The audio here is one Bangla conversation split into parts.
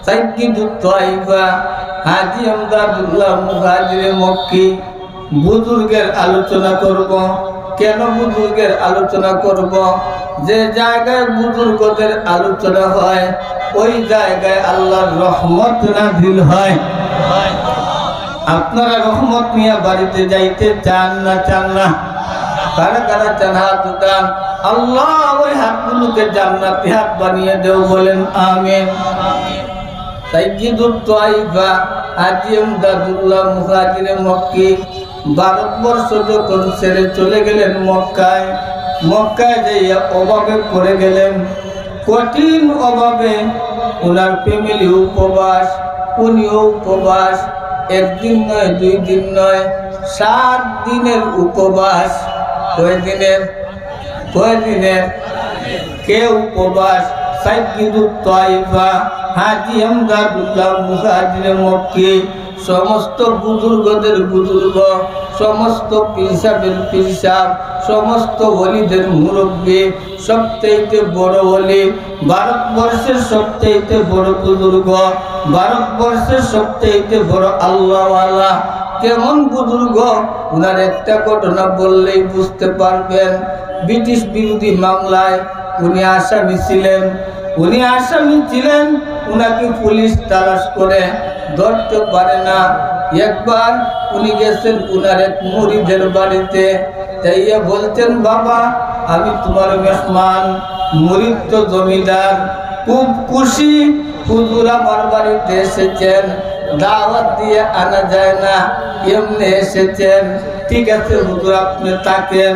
সাইয়্যিদুত তাইফা হাজী আমদাদুল্লাহ মুহাজিরে মক্কি। বুজুর্গের আলোচনা করব। কেন বুজুর্গের আলোচনা করব? যে জায়গায় বুজুর্গদের আলোচনা হয় ওই জায়গায় আল্লাহর রহমত নাযিল হয়। আপনারা রহমত নিয়ে বাড়িতে যাইতে চান না? চান না? কারা কারা চান? হাত উঠান। আল্লাহ ওই হাতগুলোকে জান্নাতি হাত বানিয়ে দেও, বলেন আমিন। সাইয়্যিদুত তাইফা হাজী আমদাদুল্লাহ মুহাজিরে মক্কি ভারতবর্ষ যখন ছেড়ে চলে গেলেন মক্কায়, মক্কায় যাইয়া অভাবে পড়ে গেলেন, কঠিন অভাবে। ওনার ফ্যামিলি উপবাস, উনিও উপবাস। একদিন নয়, 2 দিন নয়, 7 দিনের উপবাস। কয় দিনের? কে উপবাস? সাইয়্যিদুত তাইফা হাজী আমদাদুল্লাহ মুহাজিরে মক্কি। সমস্ত বুজুর্গদের বুজুর্গ, সমস্ত পীরসাহেবের পীরসাহেব, সমস্ত ওলিদের মুরব্বী, সবচেয়ে বড় ওলি, ভারতবর্ষের সবচেয়ে বড় বুজুর্গ, ভারতবর্ষের সবচেয়ে বড় আল্লাহওয়ালা। কেমন বুজুর্গ? উনার একটা ঘটনা বললেই বুঝতে পারবেন। ব্রিটিশ বিরোধী মামলায় উনি আসামি ছিলেন। উনাকে পুলিশ তালাশ করে ধরতে পারে না। একবার উনি গেছেন উনার এক মুরিদের বাড়িতে, তাইয়া বলতেন, বাবা আমি তোমার মেহমান। মুরিদ তো জমিদার, খুব খুশি, হুজুর আমার বাড়িতে এসেছেন, দাওয়াত দিয়ে আনা যায় না, এমনি এসেছেন। ঠিক আছে হুজুর, আপনি থাকেন,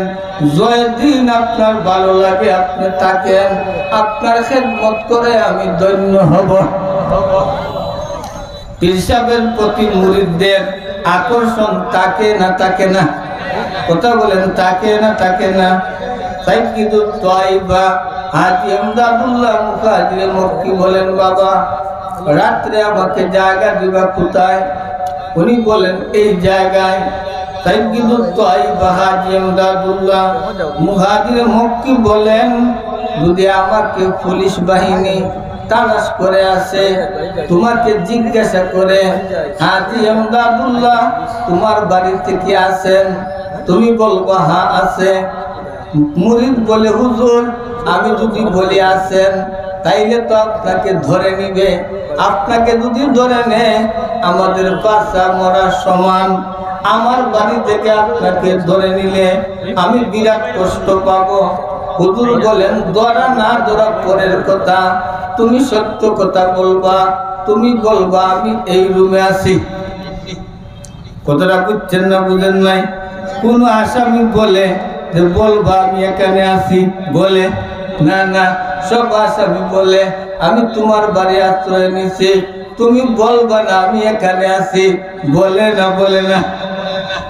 যতদিন আপনার ভালো লাগে আপনি থাকেন, আপনার খেদমত করে আমি ধন্য হব। পীর সাহেবের প্রতি মুরিদদের আকর্ষণ থাকে না? থাকে না? কথা বলেন, থাকে না? থাকে না? সাইয়্যিদুত তাইফা হাজী আমদাদুল্লাহ মুহাজিরে মক্কি বলেন, বাবা রাত্রে আমাকে জায়গা দিবা কোথায়? উনি বলেন, এই জায়গায়। সাইয়্যিদুত তাইফা হাজী আমদাদুল্লাহ মুহাজিরে মক্কি বলেন, যদি আমাকে পুলিশ বাহিনী তালাশ করে আসে, তোমাকে জিজ্ঞাসা করে, হাজী আমদাদুল্লাহ তোমার বাড়িতে কি আছেন? তুমি বলবো হ্যাঁ আছে। মুরিদ বলে, হুজুর আমি যদি বলি আছেন, তাইলে তো আপনাকে ধরে নিবে। আপনাকে যদি ধরে নেয় আমাদের বাঁচা মরা সমান। আমার বাড়ি থেকে আপনাকে ধরে নিলে আমি বিরাট কষ্ট পাবো। হুজুর বলেন, ধরা না ধরা পরের কথা, তুমি সত্য কথা বলবা। তুমি বলবা আমি এই রুমে আছি। কথাটা বুঝছেন না? বুঝেন নাই? কোন আসামি বলে যে বলবা আমি এখানে আছি? বলে না। না, সব আসামি বলে আমি তোমার বাড়ি আশ্রয় নিছি, তুমি বলবা না আমি এখানে আছি। বলে না? বলে না?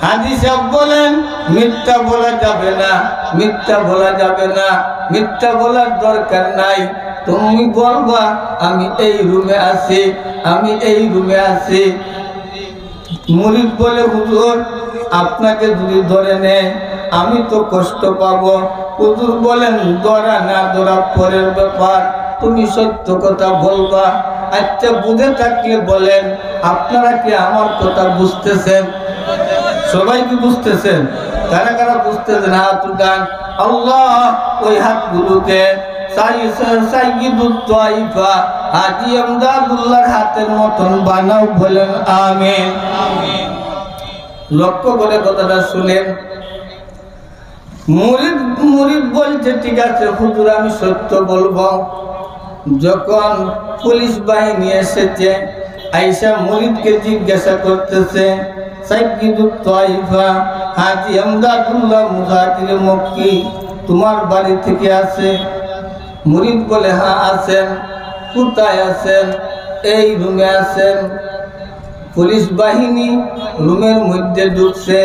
হাজী সাহেব বলেন, মিথ্যা বলা যাবে না, মিথ্যা বলা যাবে না, মিথ্যা বলার দরকার নাই। তুমি বলবা আমি এই রুমে আছি, আমি এই রুমে আছি। মুরিদ বলে, হুজুর আপনাকে যদি ধরে নেয় আমি তো কষ্ট পাবো। হুজুর বলেন, ধরা না ধরা পরের ব্যাপার, তুমি সত্য কথা বলবা। আচ্ছা বুঝে থাকলে বলেন, আপনারা কি আমার কথা বুঝতেছেন? সবাই কি বুঝতেছেন? কারা কারা বুঝতেছেন হাত উঠান। আল্লাহ ওই হাতগুলোকে সাইয়্যিদুত তাইফা হাজী আমদাদুল্লাহর হাতের মতন বানাও, বলেন আমিন। লক্ষ্য করে কথাটা শুনেন। মুরিদ বলছে, ঠিক আছে হুজুর আমি সত্য বলবো। যখন পুলিশ বাহিনী এসেছে, আইসা মুরিদকে জিজ্ঞাসা করতেছে, সাইয়্যিদুত তাইফা হাজী আমদাদুল্লাহ মুহাজিরে মক্কি তোমার বাড়ি থেকে আছে? মুরিদ বলে, হ্যাঁ আছেন। কোথায় আছেন? এই রুমে আছেন। পুলিশ বাহিনী রুমের মধ্যে ঢুকছে,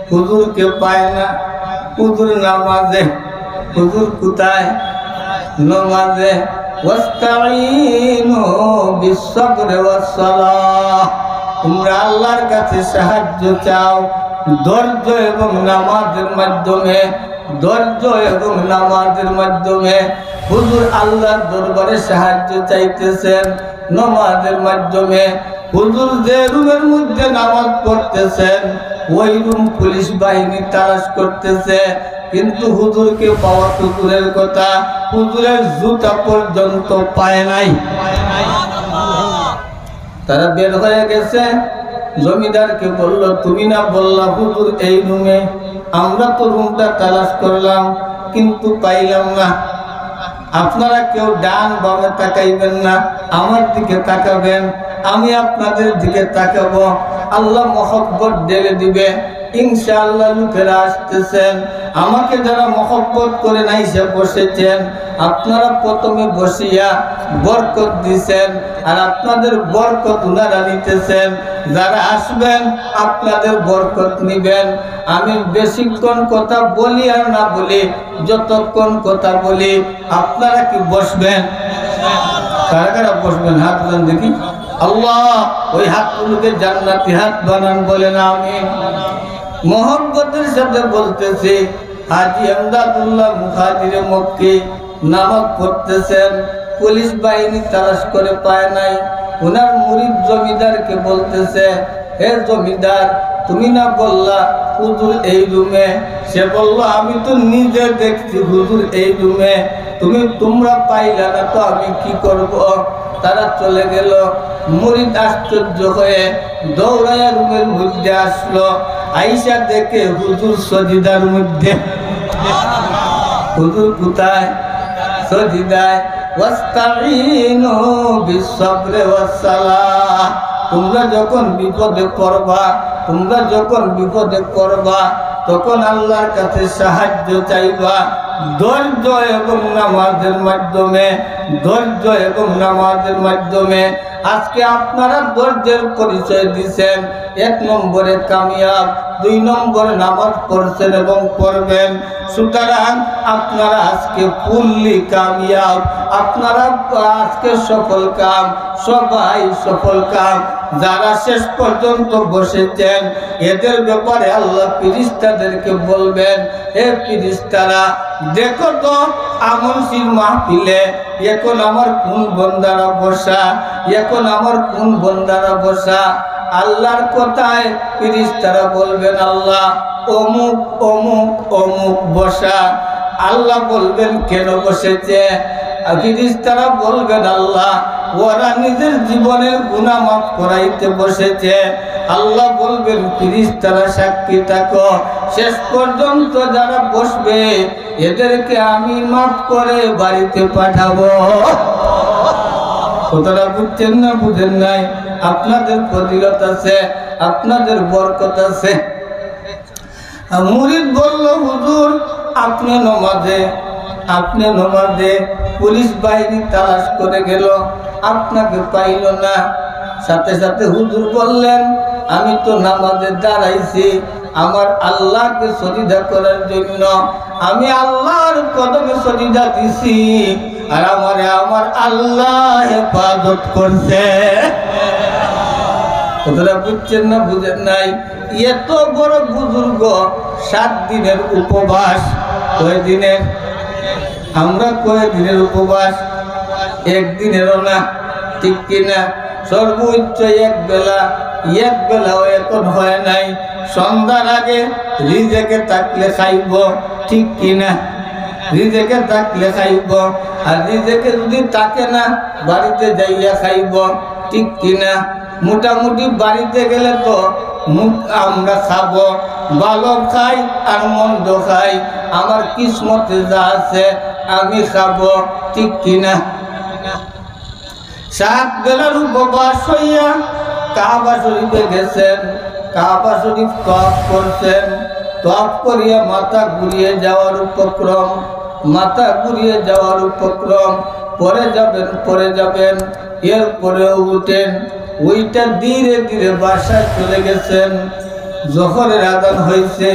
হুজুরকে পায় না। হুজুর নামাজে। হুজুর কোথায়? নামাজে। ওয়াস্তাঈনু বিস-সাবরি ওয়াস-সালাহ, তোমরা আল্লাহর কাছে সাহায্য চাও ধৈর্য এবং নামাজের মাধ্যমে। ধৈর্য এবং নামাজের মাধ্যমে হুজুর আল্লাহর দরবারে সাহায্য চাইতেছেন। নামাজের মাধ্যমে। হুজুর যে রুমের মধ্যে নামাজ পড়তেছেন ওই রুম পুলিশ বাহিনী তালাশ করতেছে, কিন্তু হুজুরকে পাওয়া তো দূরের কথা, হুজুরের জুতা পর্যন্ত পায় নাই। তারা বের হয়ে গেছে। জমিদারকে বলল, তুমি না বললা হুজুর এই রুমে? আমরা তো রুমটা তালাশ করলাম কিন্তু পাইলাম না। আপনারা কেউ ডান বামে তাকাইবেন না, আমার দিকে তাকাবেন, আমি আপনাদের দিকে তাকাবো। আল্লাহ মহব্বত ঢেলে দিবে ইনশাআল্লাহ। লোকেরা আসতেছেন, আমাকে যারা মহব্বত করে নাই সে বসেছেন, আপনারা প্রথমে বসিয়া বরকত দিছেন, আর আপনাদের বরকত উনারা নিতেছেন। যারা আসবেন আপনাদের বরকত নিবেন। আমি বেশিক্ষণ কথা বলি আর না বলি, যতক্ষণ কথা বলি। আপনারা কি বসবেন? কারা কারা বসবেন হাত তুলেন দেখি। আল্লাহ ওই হাতগুলোকে জান্নাতি হাত বানান, বলেন আমিন। মোহাম্মতের সাথে বলতেছি, হাজী আমদাদুল্লাহ মুহাজিরে মক্কি নামাজ পড়তেছেন, পুলিশ বাহিনী তালাশ করে পায় নাই। ওনার মুরিদ জমিদারকে বলতেছে, হে জমিদার, তুমি না বললা হুজুর এই রুমে? সে বলল, আমি তো নিজে দেখছি হুজুর এই রুমে, তোমরা পাইলা না তো আমি কি করব? তারা চলে গেল। মুরিদ আশ্চর্য হয়ে দৌড়ায়া রুমের মধ্যে আসলো। আইসা দেখে হুজুর সজিদার মধ্যে। হুজুর কোথায়? সজিদায়। ওয়াস্তাঈনু বিসসবরি ওয়াসসালাহ। তোমরা যখন বিপদে পড়বা তখন আল্লাহর কাছে সাহায্য চাইবা ধৈর্য এবং নামাজের মাধ্যমে। আজকে আপনারা ধৈর্যের পরিচয় দিচ্ছেন, 1 নম্বরে কামিয়াব, 2 নম্বরে নামাজ পড়ছেন এবং পড়বেন। সুতরাং আপনারা আজকে ফুললি কামিয়াব, আপনারা আজকে সফল কাম, সবাই সফল কাম। যারা শেষ পর্যন্ত বসেছেন এদের ব্যাপারে আল্লাহ ফেরেশতাদেরকে বলবেন, হে ফেরেশতারা, দেখো তো আমনশীল মাহফিলে এখন আমার কোন বন্দারা বসা। আল্লাহর কথায় ফেরেশতারা বলবেন, আল্লাহ অমুক অমুক অমুক বসা। আল্লাহ বলবেন, কেন বসেছে? ফেরেশতারা বলবেন, আল্লাহ ওরা নিজের জীবনের গুনাহ মাফ করাইতে বসেছে। আল্লাহ বলবেন, ফেরেশতারা সাক্ষী থাকো, শেষ পর্যন্ত যারা বসবে এদেরকে আমি মাফ করে বাড়িতে পাঠাবো। কথাটা বুঝছেন না বুঝেন নাই? আপনাদের ফজিলত আছে, আপনাদের বরকত আছে। মুরিদ বলল, হুজুর আপনি নমাজে পুলিশ বাহিনী তালাশ করে গেল, আপনাকে পাইল না। সাথে সাথে হুজুর বললেন, আমি তো নামাজে দাঁড়াইছি আমার আল্লাহকে সজদা করার জন্য, আমি আল্লাহর কদমে সজদা দিছি, আর আমার আল্লাহ হেফাজত করছে। কথাটা বুঝছেন না বুঝেন নাই? এত বড় বুজুর্গ 7 দিনের উপবাস। কয় দিনের? আমরা কয় দিনের উপবাস? 1 দিনেরও না, ঠিক কিনা? সর্বোচ্চ 1 বেলাও এখন হয় নাই। সন্ধ্যার আগে রিজেকে থাকলে খাইব, ঠিক কিনা? রিজেকে থাকলে খাইব, আর রিজেকে যদি থাকে না বাড়িতে যাইয়া খাইব, ঠিক কিনা? মোটামুটি বাড়িতে গেলে তো আমরা খাবো, ভালো খাই আর মন্দ খাই, আমার কিসমতে যা আছে আমি খাবো, ঠিক কিনা? 7 বেলার উপবাস হইয়া কাবা শরীফে গেছেন, কাবা শরীফ তওয়াফ করছেন, তওয়াফ করিয়া মাথা ঘুরিয়ে যাওয়ার উপক্রম, পরে যাবেন, এরপরেও উঠেন। ওইটা ধীরে ধীরে বাসায় চলে গেছেন। জোহরের আযান হয়েছে,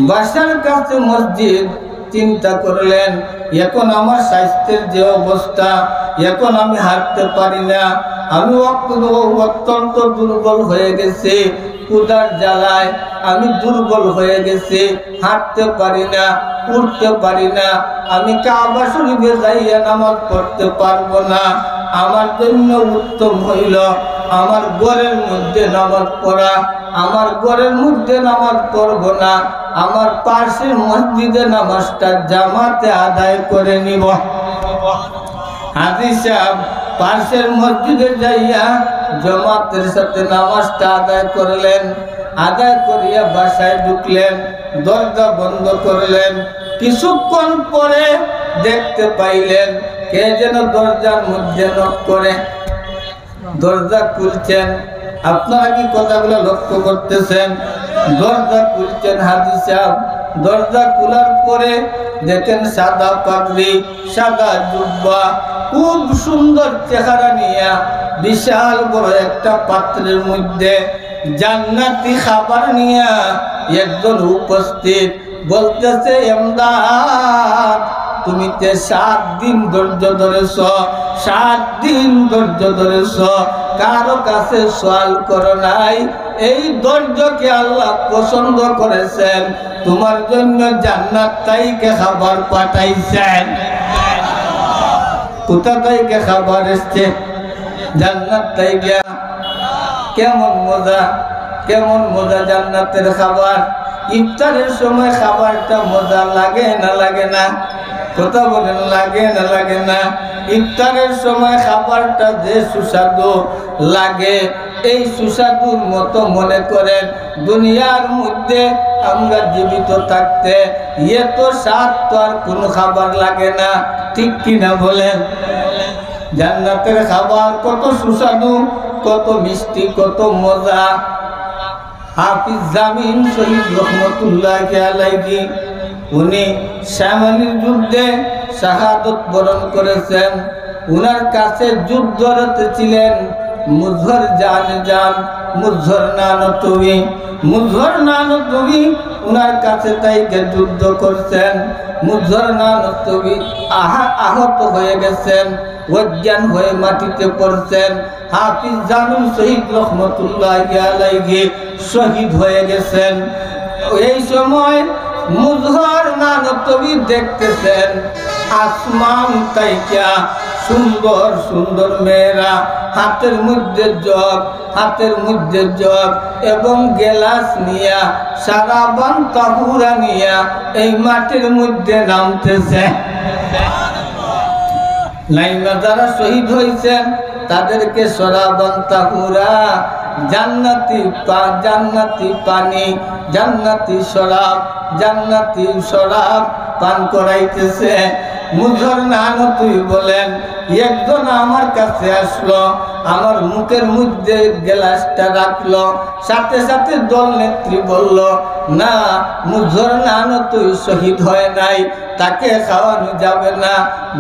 বাসার কাছে মসজিদ। চিন্তা করলেন, এখন আমার স্বাস্থ্যের যে অবস্থা, এখন আমি হাঁটতে পারি না, আমি অত্যন্ত দুর্বল হয়ে গেছি, ক্ষুধার জ্বালায় আমি দুর্বল হয়ে গেছি, হাঁটতে পারি না, উঠতে পারি না, আমি কাবা শরীফে যাইয়া নামাজ পড়তে পারবো না। আমার জন্য উত্তম হইল আমার ঘরের মধ্যে নামাজ পড়া। আমার ঘরের মধ্যে নামাজ পড়ব না, আমার পাশের মসজিদে নামাজটা জামাতে আদায় করে নিব। হাজী সাহেব পাশের মসজিদে যাইয়া জামাতের সাথে নামাজটা আদায় করলেন। আদায় করিয়া বাসায় ঢুকলেন, দরজা বন্ধ করলেন। কিছুক্ষণ পরে দেখতে পাইলেন কে যেন দরজার মধ্যে নক করে। দরজা খুলছেন, আপনারা কি কথাগুলো লক্ষ্য করতেছেন? দরজা খুলছেন হাজী সাহেব। দরজা খোলার পরে দেখেন সাদা পাগড়ি, সাদা জুব্বা, খুব সুন্দর চেহারা নিয়ে বিশাল বড় একটা পাত্রের মধ্যে জান্নাতি খাবার নিয়ে একজন উপস্থিত। বলতেছে, এমদাদ তুমি তে 7 দিন ধৈর্য ধরেছ, 7 দিন ধৈর্য ধরেছ, কারো কাছে সওয়াল করো নাই। এই ধৈর্যকে আল্লাহ পছন্দ করেছেন, তোমার জন্য জান্নাত থেকে খাবার পাঠাইছেন। কোথা থেকে খাবার এসছে? জান্নাত থেকে। কেমন মজা, কেমন মজা জান্নাতের খাবার। ইফতারের সময় খাবারটা মজা লাগে না লাগে না? কথা বলেন, লাগে না লাগে না? ইফতারের সময় খাবারটা যে সুস্বাদু লাগে, এই সুস্বাদুর মতো মনে করেন দুনিয়ার মধ্যে আমরা জীবিত থাকতে এত স্বাদ তো আর কোনো খাবার লাগে না, ঠিক কিনা বলেন? জান্নাতের খাবার কত সুস্বাদু, কত মিষ্টি, কত মজা। হাফিজ জামিন শহীদ রহমতুল্লাহ আলাইহি উনি শ্যামলীর যুদ্ধে শাহাদত বরণ করেছেন। উনার কাছে যুদ্ধরত ছিলেন মুজহর জান মুজহর নানতবি। মুজহর নানতবি উনার কাছে তাইকে যুদ্ধ করছেন। মুজহর নানতবি আহত হয়ে গেছেন, অজ্ঞান হয়ে মাটিতে পড়ছেন। হাফিজ জামিন শহীদ রহমতুল্লাহ আলাইহি শহীদ হয়ে গেছেন। এই সময় মুজহর নানতবি দেখতেছেন আসমান তাইকা সুন্দর সুন্দর মেয়েরা হাতের মধ্যে জগ এবং গেলাস নিয়া, সারাবান তাহুরা নিয়া এই মাটির মধ্যে নামতেছে। লাইমা যারা শহীদ হয়েছেন তাদেরকে সরাবান তাহুরা, জান্নাতি পানি, জান্নাতি শরাব পান করাইতেছে। মুজহর নানতবি বলেন, একজন আমার কাছে আসলো, আমার মুখের মধ্যে গ্লাসটা রাখলো, সাথে সাথে দল নেত্রী বলল, না, মুজহর নানতবি শহীদ হয় নাই, তাকে খাওয়ানো যাবে না।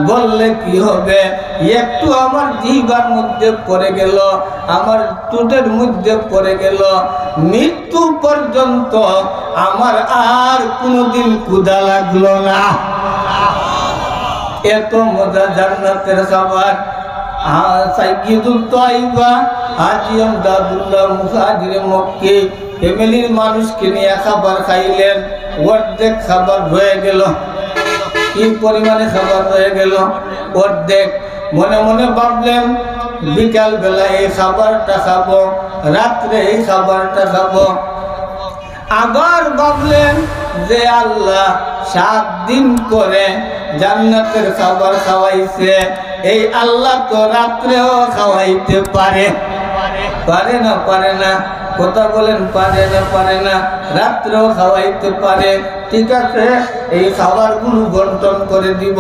বললে কি হবে? একটু আমার জিহ্বার মধ্যে পড়ে গেল, আমার ঠোঁটের মধ্যে পড়ে গেল, মৃত্যু পর্যন্ত আমার আর কোনোদিন ক্ষুধা লাগলো না। এত মজা জান্নাতের খাবার। সাইয়্যিদুত তাইবা হাজী এমদাদুল্লাহ মুহাজিরে মক্কি ফ্যামিলির মানুষকে নিয়ে খাবার খাইলেন। অর্ধেক খাবার রয়ে গেল। কি পরিমাণে খাবার রয়ে গেল? অর্ধেক। মনে মনে ভাবলেন বিকাল বেলা এই খাবারটা খাবো, রাত্রে এই খাবারটা খাবো। আবার ভাবলেন যে আল্লাহ 7 দিন করে জান্নাতের খাবার খাওয়াইছে, এই আল্লাহ তো রাত্রেও খাওয়াইতে পারে। পারে না? পারে না? কথা বলেন, পারে না? পারে না? রাত্রেও খাওয়াইতে পারে। ঠিক আছে, এই খাবারগুলো বন্টন করে দিব।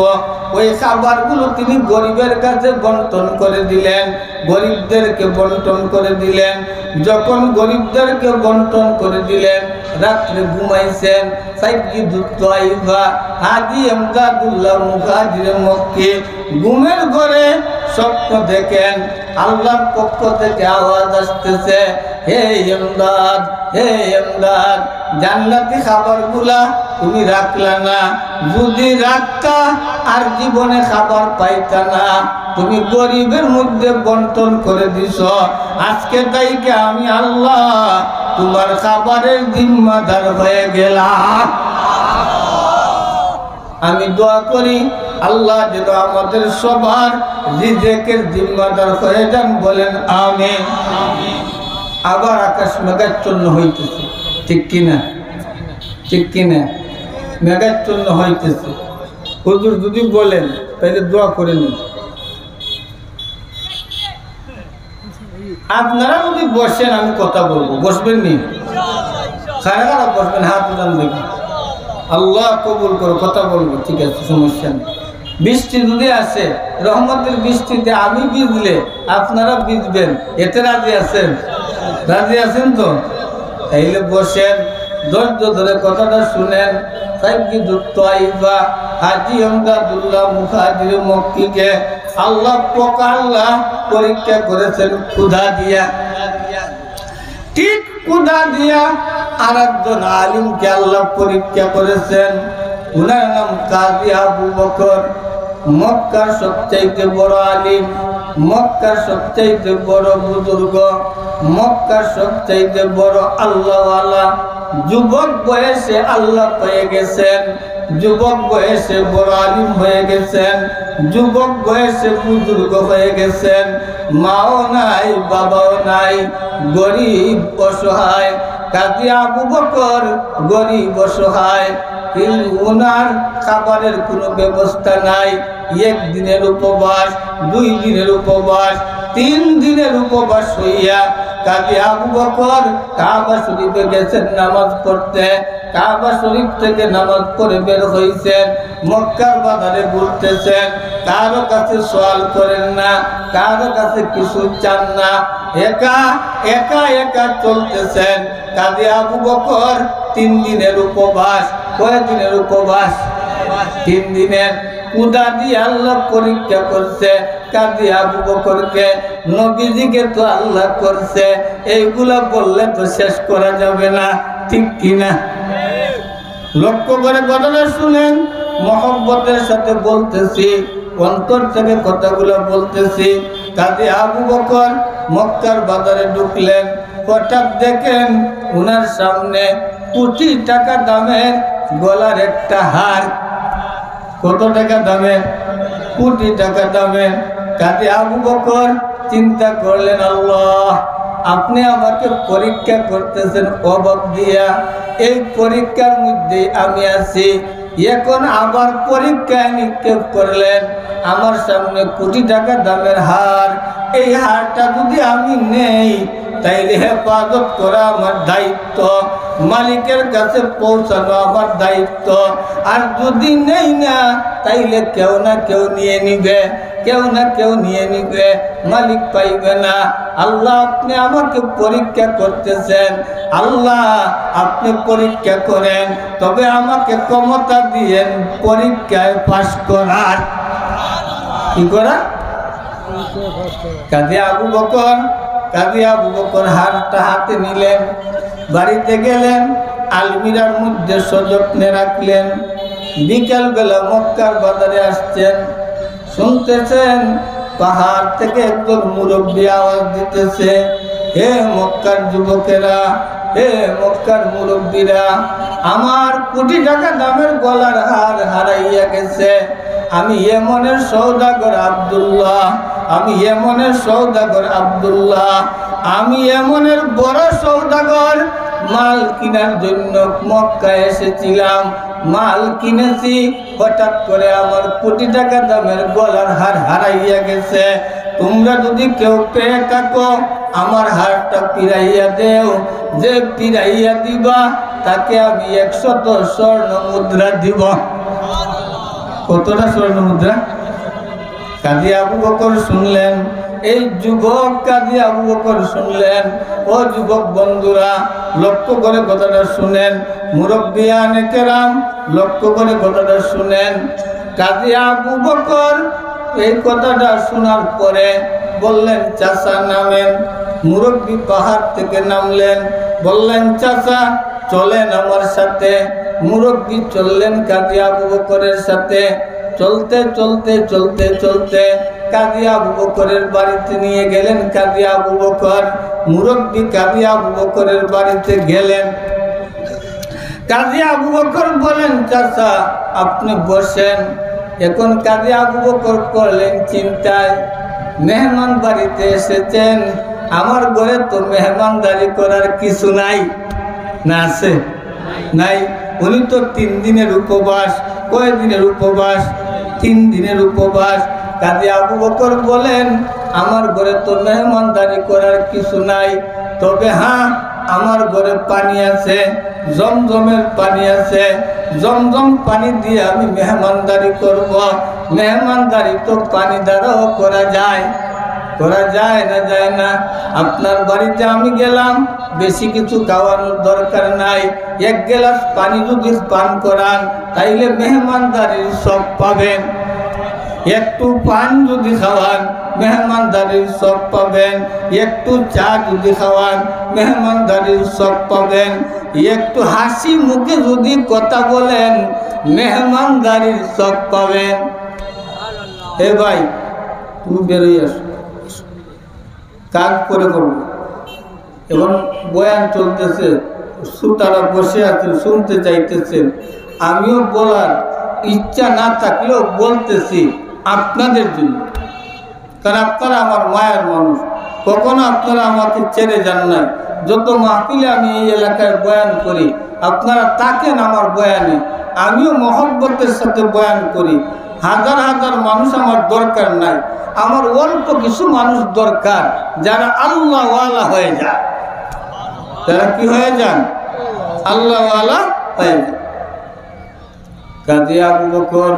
ওই খাবারগুলো তিনি গরিবের কাছে বন্টন করে দিলেন, গরিবদেরকে বন্টন করে দিলেন। যখন গরিবদেরকে বন্টন করে দিলেন, রাত্রে ঘুমাইছেন। সাইয়্যিদুত তাইবা হাজী এমদাদুল্লাহ মুহাজিরে মক্কি ঘুমের ঘরে স্বপ্ন দেখেন, আল্লাহর পক্ষ থেকে আওয়াজ আসতেছে, হে এমদাদ, হে এমদাদ, জান্নাতি খাবারগুলা তুমি রাখলা না। যদি রাখতা আর জীবনে খাবার পাইতা না। তুমি গরিবের মধ্যে বন্টন করে দিছ। আজকে তাইকে আমি আল্লাহ তোমার খাবারের জিম্মাদার হয়ে গেলাম। আমি দোয়া করি আল্লাহ যেন আমাদের সবার রিজেকের জিম্মাদার হয়ে যান, বলেন আমিন। আবার আকাশ মেঘাচ্ছন্ন হইতেছে, ঠিক কিনা? ঠিক কিনা? মেঘাচ্ছন্ন হইতেছে। হুজুর যদি বলেন তাহলে দোয়া করে নিন। আপনারা যদি বসেন আমি কথা বলবো, বসবেন নি? খারা খারা বসবেন, হাত উঠান দেখি। আল্লাহ কবুল করো, কথা বলবো, ঠিক আছে, সমস্যা নেই। বৃষ্টি যদি আসে, রহমতের বৃষ্টিতে আমি ভিজলে আপনারা ভিজবেন, এতে রাজি আছেন? রাজি আছেন তো? তাইলে বসেন, ধৈর্য ধরে কথাটা শুনেন। হাজী আমদাদুল্লাহ মুহাজির মক্কিকে আল্লাহ আল্লাহ পরীক্ষা করেছেন ক্ষুধা দিয়া। ঠিক ক্ষুধা দিয়া আর একজন আলিমকে আল্লাহ পরীক্ষা করেছেন, উনার নাম কাজী আবু বকর। মক্কার সবচাইতে বড় আলিম, মক্কার সবচাইতে বড় বুজুর্গ, মক্কার সবচাইতে বড় আল্লাহওয়ালা। যুবক বয়সে আল্লাহ পেয়ে গেছেন, যুবক বয়সে বড় আলিম হয়ে গেছেন, যুবক বয়সে বুজুর্গ হয়ে গেছেন। মাও নাই, বাবাও নাই, গরিব অসহায়। কাজী আবু বকর গরিব অসহায়, উনার খাবারের কোনো ব্যবস্থা নাই। একদিনের উপবাস, 2 দিনের উপবাস, 3 দিনের উপবাস হইয়া কাজী আবু বকর কাবা শরীফে গেছেন নামাজ পড়তে। কাবা শরীফ থেকে নামাজ পড়ে বের হয়েছেন, মক্কার বাজারে ঘুরতেছেন। কারো কাছে সওয়াল করেন না, কারো কাছে কিছু চান না, একা একা একা চলতেছেন। কাজী আবু বকর 3 দিনের উপবাস। কয় দিনের উপবাস? 3 দিনের। ক্ষুধা দিয়ে আল্লাহ পরীক্ষা করছে কাজী আবু বকরকে, নবীজিকে তো আল্লাহ করছে। এইগুলা বললে তো শেষ করা যাবে না, ঠিক কিনা? লক্ষ্য করে কথাটা শুনেন, মহব্বতের সাথে বলতেছি, অন্তর থেকে কথাগুলো বলতেছি। কাজী আবু বকর মক্কার বাজারে ঢুকলেন, হঠাৎ দেখেন উনার সামনে কোটি টাকা দামের গলার একটা হার। কত টাকা দামের? কোটি টাকা দামের। কাজী আবু বকর চিন্তা করলেন, আল্লাহ আপনি আমাকে পরীক্ষা করতেছেন অভাব দিয়া, এই পরীক্ষার মধ্যে আমি আছি। এখন আবার পরীক্ষায় নিক্ষেপ করলেন, আমার সামনে কোটি টাকা দামের হার। এই হারটা যদি আমি নেই তাইলে হেফাজত করা আমার দায়িত্ব, মালিকের কাছে পৌঁছানো আমার দায়িত্ব। আর যদি নেই না তাইলে কেউ না কেউ নিয়ে নিবে, কেউ না কেউ নিয়ে নিবে, মালিক পাইবে না। আল্লাহ আপনি আমাকে পরীক্ষা করতেছেন, আল্লাহ আপনি পরীক্ষা করেন, তবে আমাকে ক্ষমতা দিয়েন পরীক্ষায় পাস করার। কি করা? কাজী আবু বকর হারটা হাতে নিলেন, বাড়িতে গেলেন, আলমিরার মধ্যে সযত্নে রাখলেন। বিকেল বেলা মক্কার বাজারে আসছেন, শুনতেছেন পাহাড় থেকে একজন মুরব্বী আওয়াজ দিতেছে, হে মক্কার যুবকেরা, হে মক্কার মুরব্বীরা, আমার কোটি টাকা দামের গলার হার হারাইয়া গেছে। আমি ইয়েমনের সওদাগর আব্দুল্লাহ, আমি ইয়েমনের সওদাগর আব্দুল্লাহ, আমি ইয়েমনের বড় সওদাগর। মাল কেনার জন্য মক্কায় এসেছিলাম, মাল কিনেছি, হঠাৎ করে আমার কোটি টাকা দামের গলার হার হারাইয়া গেছে। তোমরা যদি কেউ পেয়ে থাকো আমার হারটা ফিরাইয়া দেও, যে ফিরাইয়া দিবা তাকে আমি 100 স্বর্ণ মুদ্রা দিব। কতটা স্বর্ণ মুদ্রা? কাজী আবু বকর শুনলেন, এই যুবক কাজী আবু বকর শুনলেন। ও যুবক বন্ধুরা, লক্ষ্য করে কথাটা শুনেন, মুরব্বিয়ানে কেরাম লক্ষ্য করে কথাটা শুনেন। কাজী আবু বকর এই কথাটা শোনার পরে বললেন, চাচা নামেন। মুরব্বি পাহাড় থেকে নামলেন, বললেন, চাচা চলেন আমার সাথে। মুরব্বি চললেন কাজী আবু বকরের সাথে। চলতে চলতে চলতে চলতে কাজী আবু বকরের বাড়িতে নিয়ে গেলেন কাজী আবু বকর। মুরব্বি কাজী আবু বকরের বাড়িতে গেলেন। কাজী আবু বকর বলেন, চাচা আপনি বসেন। এখন কাজী আবু বকর করলেন চিন্তায়, মেহমান বাড়িতে এসেছেন, আমার ঘরে তো মেহমানদারি করার কিছু নাই, না আছে? নাই। উনি তো 3 দিনের উপবাস। কয় দিনের উপবাস? 3 দিনের উপবাস। কাজী আবু বকর বলেন, আমার ঘরে তো মেহমানদারি করার কিছু নাই, তবে হ্যাঁ আমার ঘরে পানি আছে, জমজমের পানি আছে, জমজম পানি দিয়ে আমি মেহমানদারি করব। মেহমানদারি তো পানি দ্বারাও করা যায়, করা যায় না যায় না? আপনার বাড়িতে আমি গেলাম, বেশি কিছু খাওয়ানোর দরকার নাই, 1 গ্লাস পানি যদি পান করান তাইলে মেহমানদারির সব পাবেন। একটু পান যদি খাওয়ান মেহমানদারির সব পাবেন। একটু চা যদি খাওয়ান মেহমানদারির সব পাবেন। একটু হাসি মুখে যদি কথা বলেন মেহমানদারির সব পাবেন। হে ভাই, তুমি বেরোই আসো, কাজ করে করবো। এখন বয়ান চলতেছে, শ্রোতারা বসে আছেন, শুনতে চাইতেছেন। আমিও বলার ইচ্ছা না থাকলেও বলতেছি আপনাদের জন্য, কারণ আপনারা আমার মায়ের মানুষ। কখনো আপনারা আমাকে ছেড়ে যান নাই। যত মাহফিলে আমি এই এলাকায় বয়ান করি আপনারা থাকেন আমার বয়ানে, আমিও মহব্বতের সাথে বয়ান করি। হাজার হাজার মানুষ আমার দরকার নাই, আমার অল্প কিছু মানুষ দরকার যারা আল্লাহওয়ালা হয়ে যায়। তারা কি হয়ে যান? আল্লাহওয়ালা হয়ে যান। কাজী আবু বকর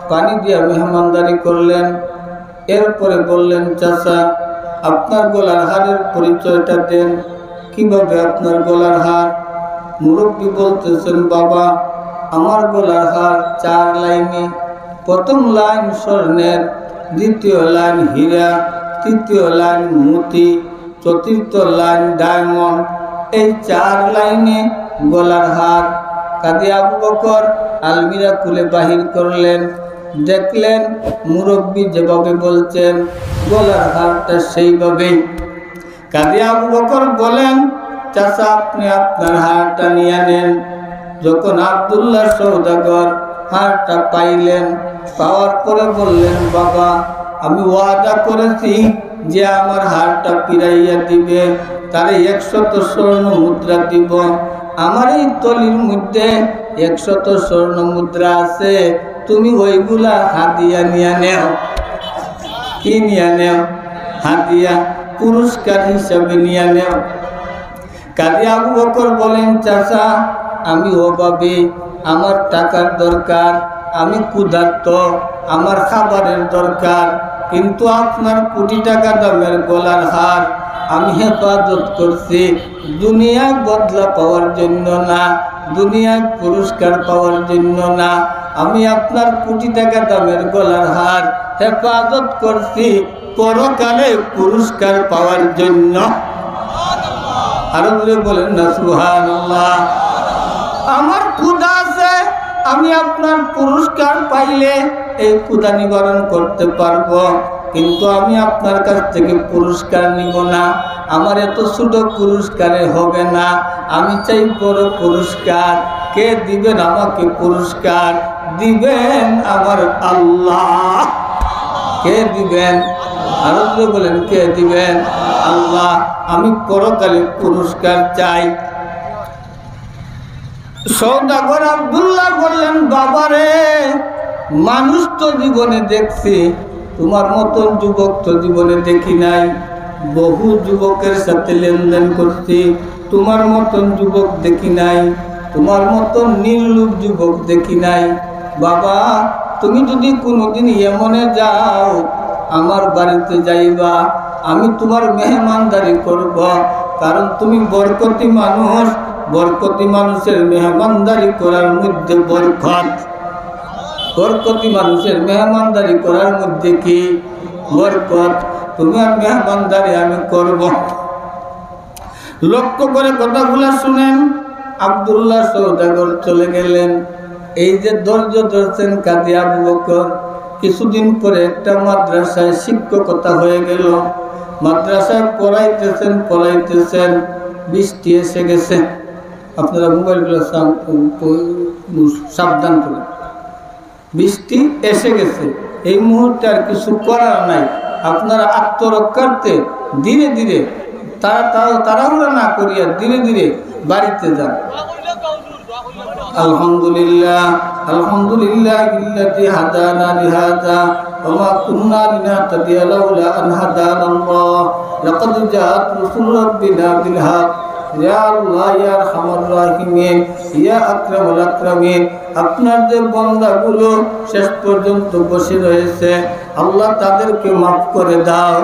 পানি দিয়ে মেহমানদারি করলেন। এরপরে বললেন, চাচা আপনার গলার হারের পরিচয়টা দেন, কিভাবে আপনার গলার হার? মুরব্বী বলতেছেন, বাবা আমার গলার হার 4 লাইনে। প্রথম লাইন স্বর্ণের, দ্বিতীয় লাইন হীরা, তৃতীয় লাইন মতি, চতুর্থ লাইন ডায়মন্ড। এই 4 লাইনে গলার হার। কাজী আবু বকর আলমিরা খুলে বাহির করলেন, দেখলেন মুরব্বী যেভাবে বলছেন গলার হারটা সেইভাবেই। কাজী আবু বকর বলেন, চাচা আপনি আপনার হারটা নিয়ে নেন। যখন আব্দুল্লাহ সওদাগর হারটা পাইলেন, পাওয়ার পরে বললেন, বাবা আমি ওয়াদা করেছি যে আমার হারটা ফিরাইয়া দিবে, তারে 100 স্বর্ণ মুদ্রা দিব। আমার এই তলির মধ্যে 100 স্বর্ণ মুদ্রা আছে, তুমি ওইগুলা হাদিয়া নিয়ে নেও। কি নিয়ে নেও? হাদিয়া, পুরস্কার হিসাবে নিয়ে নেও। কাজী আবু বকর বলেন, চাচা আমি অভাবী, আমার টাকার দরকার, আমি ক্ষুধার্ত, আমার খাবারের দরকার, কিন্তু আপনার কোটি টাকা দামের গলার হার আমি হেফাজত করছি দুনিয়ায় বদলা পাওয়ার জন্য না, দুনিয়ায় পুরস্কার পাওয়ার জন্য না। আমি আপনার কোটি টাকা দামের গলার হার হেফাজত করছি পরকালে পুরস্কার পাওয়ার জন্য। আরো বলেন না সুবহানাল্লাহ। আমার ক্ষুধা আছে, আমি আপনার পুরস্কার পাইলে এই ক্ষুধা নিবারণ করতে পারবো, কিন্তু আমি আপনার কাছ থেকে পুরস্কার নিব না। আমার এত ছোট পুরস্কারে হবে না, আমি চাই বড় পুরস্কার। কে দিবেন আমাকে পুরস্কার? দিবেন আমার আল্লাহ। কে দিবেন? আরো বলেন কে দিবেন? আল্লাহ। আমি পরকালে পুরস্কার চাই। সওদাগর আব্দুল্লাহ বললেন, বাবারে মানুষ তো জীবনে দেখছি, তোমার মতন যুবক তো জীবনে দেখি নাই। বহু যুবকের সাথে লেনদেন করছি, তোমার মতন যুবক দেখি নাই, তোমার মতন নির্লোভ যুবক দেখি নাই। বাবা তুমি যদি কোনোদিন ইয়েমনে যাও, আমার বাড়িতে যাইবা, আমি তোমার মেহমানদারি করব, কারণ তুমি বরকতি মানুষ। বরকতি মানুষের মেহমানদারি করার মধ্যে বরকত। বরকতি মানুষের মেহমানদারি করার মধ্যে কি বরকত। তোমার মেহমানদারি আমি করব। লক্ষ্য করে কথাগুলো শুনেন। আব্দুল্লাহ সওদাগর চলে গেলেন। এই যে ধৈর্য ধরছেন কাজী আবু বকর, কিছুদিন পরে একটা মাদ্রাসায় শিক্ষকতা হয়ে গেল। মাদ্রাসায় পড়াইতেছেন, বৃষ্টি এসে গেছে। আপনারা মোবাইলগুলো সাবধান করেন। বৃষ্টি এসে গেছে, এই মুহূর্তে আর কিছু করার নাই। আপনারা আত্মরক্ষার্থে ধীরে ধীরে তাড়াহুড়া না করিয়া ধীরে ধীরে বাড়িতে যান। আলহামদুলিল্লাহ আলহামদুলিল্লাহিল্লাযী হাদানা লিহাযা ওয়া মা কুন্না লিনাহতাদিয়া লাউলা আন হাদানাল্লাহ লাকাদ জাআত রাসূলু রাব্বিনা বিল হক। ইয়া আল্লাহ ইয়া আরহামার রাহিমিন ইয়া আকরামুল আকরামিন, আপনার যে বান্দাগুলো শেষ পর্যন্ত বসে রয়েছে, আল্লাহ তাদেরকে মাফ করে দাও।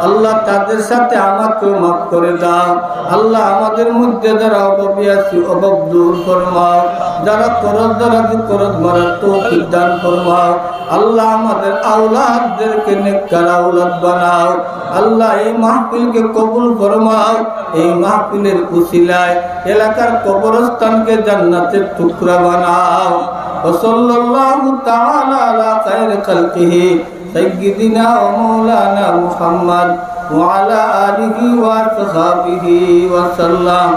আল্লাহ তাদের সাথে আমাকেও মাফ করে দাও। আল্লাহ আমাদের মধ্যে যারা অভাবী আছে অভাব দূর ফরমাও, যারা করজদারাজি করজ মারার তৌফিক দান ফরমাও। আল্লাহ আমাদের আওলাদদেরকে নেককার আওলাদ বানাও। আল্লাহ এই মাহফিলকে কবুল ফরমাও। এই মাহফিলের উসিলায় এলাকার কবরস্থানকে জান্নাতের টুকরা বানাও। ওয়াসাল্লাল্লাহু তাআলা আলা খায়রি খালকিহি সাইয়্যিদিনা ওয়া মাওলানা মুহাম্মদ ওয়া আলা আলিহি ওয়া সাহবিহি ওয়া সাল্লাম।